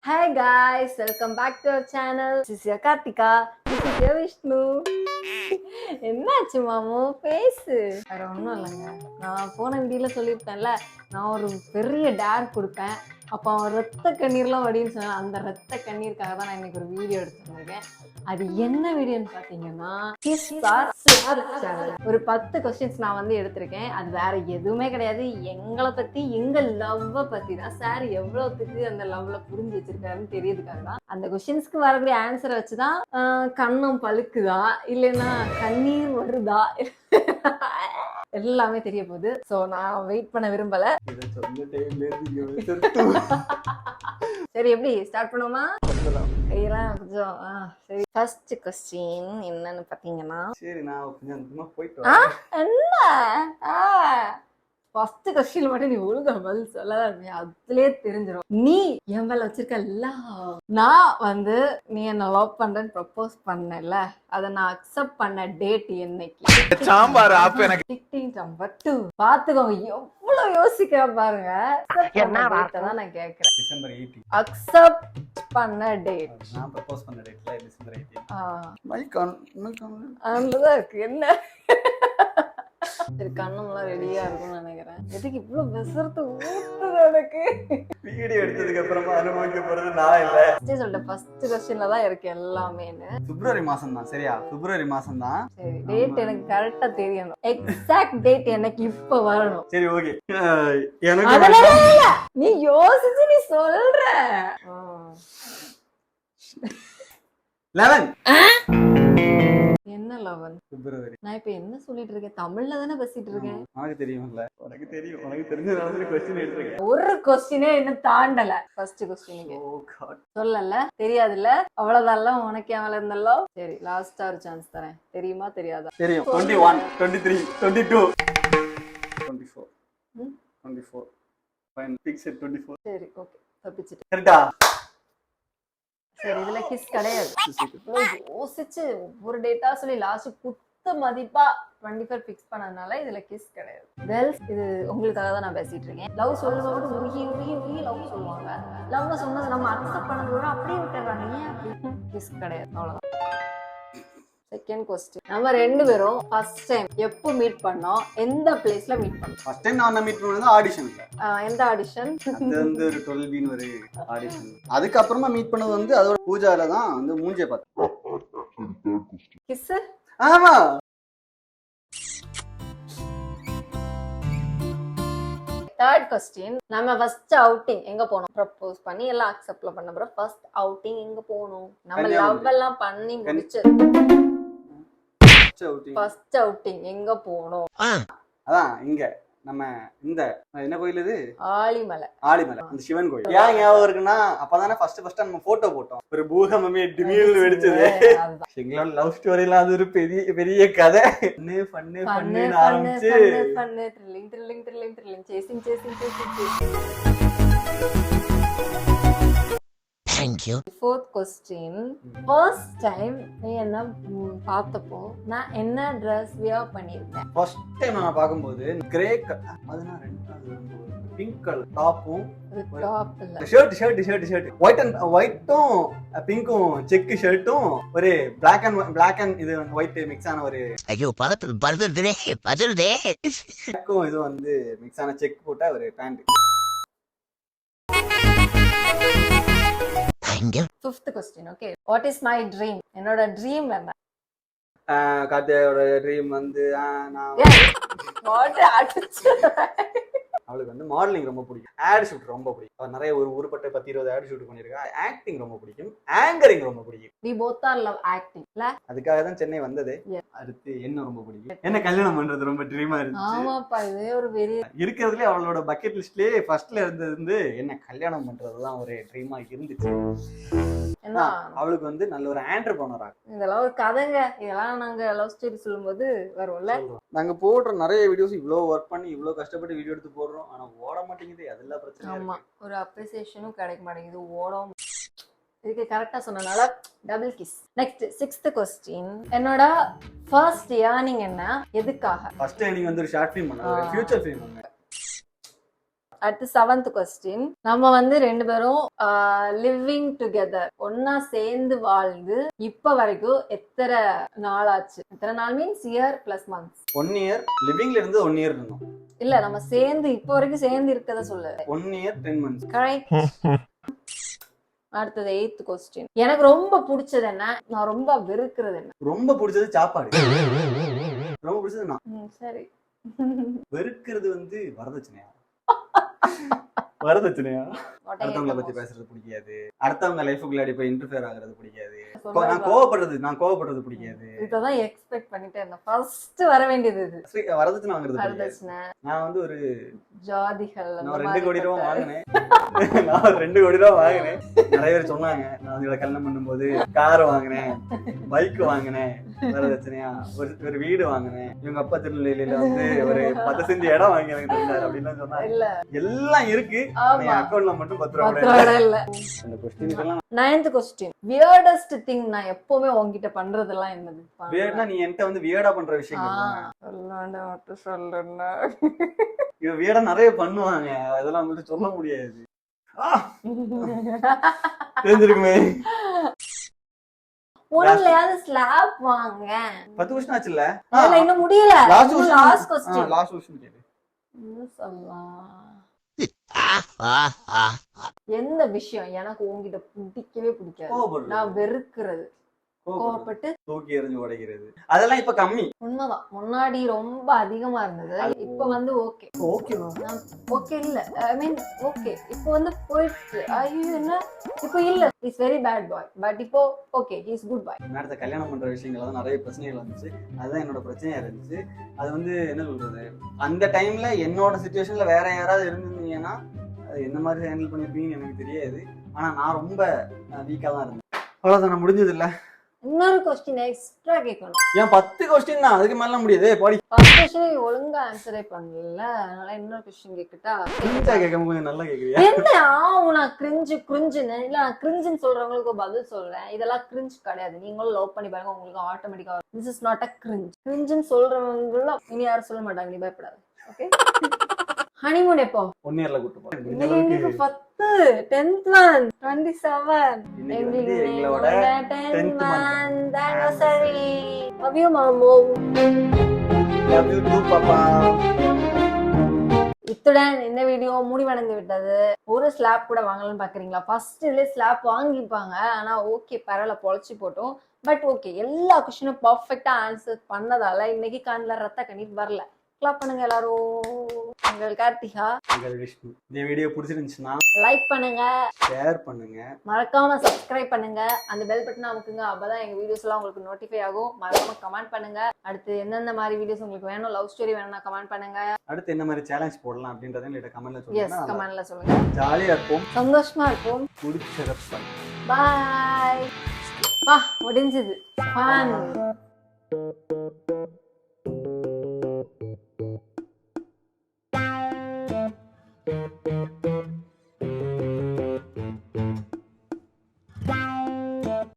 Hi guys, welcome back to our channel. This is your Kartika. This is your Vishnu. என்னாச்சு மாமு பேசு. வேற ஒன்றும் இல்லைங்க. நான் போன வீடியோல சொல்லியிருப்பேன்ல, நான் ஒரு பெரிய டேர் கொடுப்பேன். அப்போ அவன் ரத்த கண்ணீர்லாம் வடின்னு சொன்னான். அந்த ரத்த கண்ணீருக்காக தான் நான் இன்னைக்கு ஒரு வீடியோ எடுத்துருக்கேன். அது என்ன வீடியோன்னு பார்த்தீங்கன்னா ஒரு 10 கொஸ்டின்ஸ் நான் வந்து எடுத்திருக்கேன். அது வேற எதுவுமே கிடையாது, எங்களை பத்தி எங்க லவ்வ பத்தி தான். சார் எவ்வளவுக்கு அந்த லவ்ல புரிஞ்சு வச்சிருக்காருன்னு தெரியுதுக்காக தான். அந்த கொஸ்டின்ஸ்க்கு வரக்கூடிய ஆன்சரை வச்சுதான் கண்ணம் பழுக்குதா இல்லைன்னா கண்ணீர் வருதா எல்லாமே தெரிய போகுது. சோ நான் வெயிட் பண்ண விரும்பல. சரி, எப்படி ஸ்டார்ட் பண்ணுவோமா? கையெல்லாம் கொஞ்சம் சரி. ஃபர்ஸ்ட் கொஸ்டின் என்னன்னு பாத்தீங்கன்னா, சரி நான் கொஞ்சம் போயிட்டு என்ன ஃபர்ஸ்ட் கொஸ்டின் மட்டும் நீ ஒழுங்கா பதில் சொல்லலாம், அதுலயே தெரிஞ்சிடும் நீ என் மேல வச்சிருக்க லவ். நான் வந்து நீ என்ன லவ் பண்றேன்னு ப்ரப்போஸ் பண்ணல, அத நான் அக்செப்ட் பண்ண டேட் என்னைக்கு? சாம்பார் ஆப் எனக்கு நம்பர் 2. பாத்துக்கோங்க எவ்வளவு யோசிக்கிற பாருங்க. தான் நான் கேக்குறேன். டிசம்பர் 18 அக்செப்ட் பண்ண டேட். நான் ப்ரப்போஸ் பண்ண டேட்ல டிசம்பர் 18. அதுதான் இருக்கு. என்ன சரி, கண்ணமெல்லாம் ரெடியா இருக்கும்னு நினைக்கிறேன். எதுக்கு இவ்வளவு விசரத்து ஊத்துது எனக்கு? வீடியோ எடுத்ததுக்கு அப்புறமா அனுபவிக்க போறது நான் இல்ல. சொல்லிட்டேன் ஃபர்ஸ்ட் கொஸ்டின்ல தான் இருக்கு எல்லாமே. பிப்ரவரி மாசம் தான். சரியா? பிப்ரவரி மாசம் தான். சரி, டேட் எனக்கு கரெக்ட்டா தெரியணும். எக்ஸாக்ட் டேட் எனக்கு இப்ப வரணும். சரி, ஓகே. எனக்கு நீ யோசிச்சு நீ சொல்ற. 11 என்ன 11 பிப்ரவரி? நான் இப்ப என்ன சொல்லிட்டு இருக்கேன்? தமிழ்ல தானே பேசிட்டு இருக்கேன். உனக்கு தெரியும்ல? உனக்கு தெரியும். உனக்கு தெரிஞ்சதால क्वेश्चन எடுத்துறேன். ஒரு क्वेश्चनே என்ன தாண்டல. ஃபர்ஸ்ட் क्वेश्चनக்கு ஓ காட் சொல்லல, தெரியாதுல, அவ்வளவுதான். உனக்கு அவள இருந்தല്ലോ. சரி, லாஸ்டா ஒரு சான்ஸ் தரேன். தெரியுமா தெரியாதா? தெரியும். 21 23 22 24 24 ஃபைன் ஃபிக்ஸ் 24. சரி, ஓகே, தப்பிச்சிட்டு. கரெக்ட்டா? சரி, இதுல கிஸ் கிடையாது. யோசிச்சு ஒவ்வொரு டேட்டா சொல்லி லாஸ்ட் குத்த மதிப்பா 24 ஃபிக்ஸ் பண்ணதுனால இதுல கிஸ் கிடையாது. கேர்ள்ஸ், இது உங்களுக்காக தான் நான் பேசிட்டு இருக்கேன். லவ் சொல்லும்போது உருகி உருகி உருகி லவ் சொல்லுவாங்க. லவ் சொன்னது நம்ம அக்செப்ட் பண்ணது அப்படியே விட்டுறாங்க. ஏன் அப்படி? கிஸ் கிடையாது, அவ்வளவுதான். செகண்ட் क्वेश्चन, நம்ம ரெண்டு பேரும் ஃபர்ஸ்ட் டைம் எப்போ மீட் பண்ணோம்? எந்த பிளேஸ்ல மீட் பண்ணோம்? ஃபர்ஸ்ட் டைம் நான் மீட் பண்ணது ஆடிஷன்ல. எந்த ஆடிஷன்? அது வந்து ஒரு 12 பீன் ஒரு ஆடிஷன். அதுக்கு அப்புறமா மீட் பண்ணது வந்து அதோட பூஜால தான் வந்து மூஞ்சிய பார்த்தேன். கிஸ்? ஆமா. தேர்ட் கொஸ்டின், நம்ம ஃபர்ஸ்ட் அவுட்டிங் எங்க போனோம்? ப்ரப்போஸ் பண்ணி எல்லாம் அக்செப்ட்ல பண்ண அப்புறம் ஃபர்ஸ்ட் அவுட்டிங் எங்க போனோம்? நம்ம லவ் எல்லாம் பண்ணி முடிச்சு ஃபர்ஸ்ட் அவுட்டிங் எங்க போனோம்? அதான் இங்க நம்ம இந்த என்ன கோயில் இது? ஆலிமலை. ஆலிமலை, அந்த சிவன் கோயில். ஏன் ஞாபகம் இருக்குன்னா, அப்பதானே ஃபர்ஸ்ட் நம்ம போட்டோ போட்டோம். ஒரு பூகம்பமே டிமில் வெடிச்சது. எங்களோட லவ் ஸ்டோரி எல்லாம் அது ஒரு பெரிய பெரிய கதை. பண்ணு ஆரம்பிச்சு thrilling chasing. Thank you. Fourth question, first time நீ என்ன பார்த்தப்போ நான் என்ன Dress wear பண்ணிருந்தேன்? ஃபர்ஸ்ட் டைம் நான் பாக்கும்போது கிரே, அதுனா பிங்க் கலர் டாப்பும் ஷர்ட் ஒயிட்டும் பிங்க்கும் செக் ஷர்ட்டும் ஒரு பிளாக் அண்ட் இது ஒயிட் மிக்ஸ் ஆன ஒரு ஐயோ பதறுதே இது வந்து மிக்ஸ் ஆன செக் போட்ட ஒரு pant. Fifth question, okay. What is my dream? என்னோட ட்ரீம் என்ன? கார்த்தியோட ட்ரீம் வந்து நான் அவளுக்கு வந்து மாடலிங் ரொம்ப பிடிக்கும், ஆட் ஷூட் ரொம்ப பிடிக்கும். அவ நிறைய ஒரு ஊருப்பட்ட 10-20 ஆட் ஷூட் பண்ணிருக்கா. ஆக்டிங் ரொம்ப பிடிக்கும், ஆங்கரிங் ரொம்ப பிடிக்கும். We both are love acting. அதுக்காக தான் சென்னை வந்தது. அடுத்து என்ன ரொம்ப பிடிக்கும்? என்ன கல்யாணம் பண்றது ரொம்ப ட்ரீமா இருந்துச்சு. ஆமாப்பா, இதே ஒரு பெரிய இருக்கிறதுல அவளோட பக்கெட் லிஸ்ட்லயே ஃபர்ஸ்ட்ல இருந்தது என்ன கல்யாணம் பண்றதுதான் ஒரு ட்ரீமா இருந்துச்சு. அவளுக்கு வந்து நல்ல ஒரு ஆண்டர்பிரனர். இதெல்லாம் ஒரு கதைங்க. இதெல்லாம் நாங்க லவ் ஸ்டோரி சொல்லும்போது வரும்ல. நாங்க போடுற நிறைய வீடியோஸ் இவ்வளவு ஒர்க் பண்ணி இவ்வளவு கஷ்டப்பட்டு வீடியோ எடுத்து போடுறோம், ஆனா ஓட மாட்டேங்குது. அதெல்லாம் பிரச்சனை. ஆமா, ஒரு அப்ரிசியேஷனும் கிடைக்க மாட்டேங்குது, ஓடவும். இதுக்கு கரெக்டா சொன்னனால double kiss. Next 6th question, என்னோட ஃபர்ஸ்ட் ஏர்னிங் என்ன? எதுக்காக? ஃபர்ஸ்ட் ஏர்னிங் வந்து ஒரு ஷார்ட் ஃபிலிம் பண்ணேன், ஃபியூச்சர் ஃபிலிம் பண்ணேன். அடுத்து 7th கொஸ்டின். நம்ம வந்து 2 பேரும் லிவிங் டுகெதர் ஒன்னா சேர்ந்து வாழ்ந்து இப்ப வரைக்கும் எத்தனை நாள் ஆச்சு? எத்தனை நாள் means year plus months. 1 year லிவிங்ல இருந்து 1 இயர் இருந்தோம். இல்ல நம்ம சேர்ந்து இப்ப வரைக்கும் சேர்ந்து இருக்கத சொல்லு. 1 இயர் 10 months. கரெக்ட். அடுத்தது 8th கொஸ்டின். எனக்கு ரொம்ப பிடிச்சது என்ன, நான் ரொம்ப வெறுக்கிறது என்ன? ரொம்ப பிடிச்சது சாப்பாடு. ரொம்ப பிடிச்சது நான். சரி. வெறுக்கிறது வந்து வரதட்சணையா? வரதட்சணையா? அடுத்தவங்களை பத்தி பேசுறது பிடிக்காது. அடுத்தவங்க லைஃபுக்குள்ளாடி போய் இன்டர்ஃபியர் ஆகுறது பிடிக்காது. நான் கோவப்படுறது பிடிக்காது. இததான் எக்ஸ்பெக்ட் பண்ணிட்டே இருந்தேன். ஃபர்ஸ்ட் வர வேண்டியது இது. வரதட்சணை வாங்குறது. வரதட்சணை. நான் வந்து ஒரு ஜாதிகள். நான் 2 கோடி ரூபாய் வாங்கினேன். நான் 2 கோடி ரூபாய் வாங்கினேன். நிறைய பேர் சொன்னாங்க நான் இவளை கல்யாணம் பண்ணும்போது கார் வாங்கினேன், பைக் வாங்கினேன், வரதட்சணையா ஒரு வீடு வாங்கினேன், இவங்க அப்பா திருநெல்வேலியில வந்து ஒரு 10 சென்ட் இடம் வாங்கி எனக்கு தந்தாரு அப்படின்னு சொன்னாங்க. எல்லாம் இருக்கு. என் அக்கௌண்ட்ல மட்டும் 10 ரூபாய் இல்ல. அந்த கொஸ்டினுக்கு எல்லாம் 9th கொஸ்டின். வியர்டஸ்ட் திங் நான் எப்பவுமே உன்கிட்ட பண்றதெல்லாம் என்னது? வியர்ட்னா நீ என்கிட்ட வந்து வியர்டா பண்ற விஷயங்கள் சொல்லாண்டா மட்டும் சொல்லணும்னா இது வியர்டா நிறைய பண்ணுவாங்க. அதெல்லாம் வந்து சொல்ல முடியாது. தெரிஞ்சிருக்குமே. ஒண்ணுலயாவது ஸ்லாப் வாங்க. 10 கொஸ்டின் ஆச்சுல? இல்ல இன்னும் முடியல. Last question. லாஸ்ட் கொஸ்டின் கேளு. என்ன சொல்லலாம்? எந்த விஷயம் எனக்கு உன்கிட்ட பிடிக்கவே பிடிக்காது? நான் வெறுக்கிறது. கோவப்பட்டு தூக்கி எறிஞ்சு உடைக்கிறது. அதெல்லாம் இப்ப கம்மி. உண்மைதான். முன்னாடி ரொம்ப அதிகமா இருந்தது. இப்ப வந்து ஓகே. ஓகே இல்ல. I mean okay. இப்போ வந்து போயிடுச்சு. ஐயோ என்ன இப்போ இல்ல. Is very bad boy. But இப்போ okay. He is good boy. நேரத்தை கல்யாணம் பண்ற விஷயங்கள்ல தான் நிறைய பிரச்சனைகள் வந்துச்சு. அதுதான் என்னோட பிரச்சனையா இருந்துச்சு. அது வந்து என்ன சொல்றது, அந்த டைம்ல என்னோட சிச்சுவேஷன்ல வேற யாராவது இருந்திருந்தீங்கன்னா என்ன மாதிரி ஹேண்டில் பண்ணிருப்பீங்கன்னு எனக்கு தெரியாது. ஆனா நான் ரொம்ப வீக்கா தான் இருந்தேன். அவ்வளவுதான், முடிஞ்சது இல்ல. இன்னொரு क्वेश्चन எக்ஸ்ட்ரா கேட்கணும். ஏன் 10 क्वेश्चन தான், அதுக்கு மேல முடியாது. பாடி 10 क्वेश्चन ஒழுங்கா ஆன்சரே பண்ணல. அதனால இன்னொரு क्वेश्चन கேக்குட்டா? கிரிஞ்சா கேட்கும் கொஞ்சம் நல்லா கேக்குறியா? என்ன நான் கிரிஞ்சுன்னு இல்ல, நான் கிரிஞ்சுன்னு சொல்றவங்களுக்கு பதில் சொல்றேன். இதெல்லாம் கிரிஞ்ச் கிடையாது. நீங்களும் லவ் பண்ணி பாருங்க, உங்களுக்கு ஆட்டோமேட்டிக்கா this is not a cringe. கிரிஞ்சுன்னு சொல்றவங்க இனி யாரும் சொல்ல மாட்டாங்க, நீ பயப்படாத. ஓகே. ஹனிமூன் எப்போ? 1 இயர்ல கூட்டி போறேன். இன்னைக்கு 10 10th month 27 எங்களோட 10th month anniversary. Love you மாமோ. Love you too பாப்பா. இத்துடன் இந்த வீடியோ முடிவடைந்து விட்டது. ஒரு ஸ்லாப் கூட வாங்கலாம்னு பாக்குறீங்களா? ஃபர்ஸ்ட் இதுல ஸ்லாப் வாங்கிப்பாங்க. ஆனா ஓகே பரவாயில்ல, பொழைச்சி போட்டோம். பட் ஓகே, எல்லா क्वेश्चनும் பெர்ஃபெக்ட்டா ஆன்சர் பண்ணதால இன்னைக்கு கண்ணுல ரத்த கண்ணீர் வரல. கிளாப் பண்ணுங்க எல்லாரும். உங்கள் கார்த்திகா, உங்கள் விஷ்ணு. இந்த வீடியோ பிடிச்சிருந்துச்சுன்னா லைக் பண்ணுங்க, ஷேர் பண்ணுங்க, மறக்காம சப்ஸ்கிரைப் பண்ணுங்க, அந்த பெல் பட்டனை அமுக்குங்க. அப்பதான் எங்க வீடியோஸ் எல்லாம் உங்களுக்கு நோட்டிஃபை ஆகும். மறக்காம கமெண்ட் பண்ணுங்க. அடுத்து எந்தெந்த மாதிரி வீடியோஸ் உங்களுக்கு வேணும், லவ் ஸ்டோரி வேணும்னா கமெண்ட் பண்ணுங்க. அடுத்து என்ன மாதிரி சேலஞ்ச் போடலாம் அப்படின்றத நீங்க கமெண்ட்ல சொல்லுங்க. எஸ், கமெண்ட்ல சொல்லுங்க. ஜாலியா இருப்போம், சந்தோஷமா இருப்போம். பிடிச்சிருப்பா. பை. முடிஞ்சது.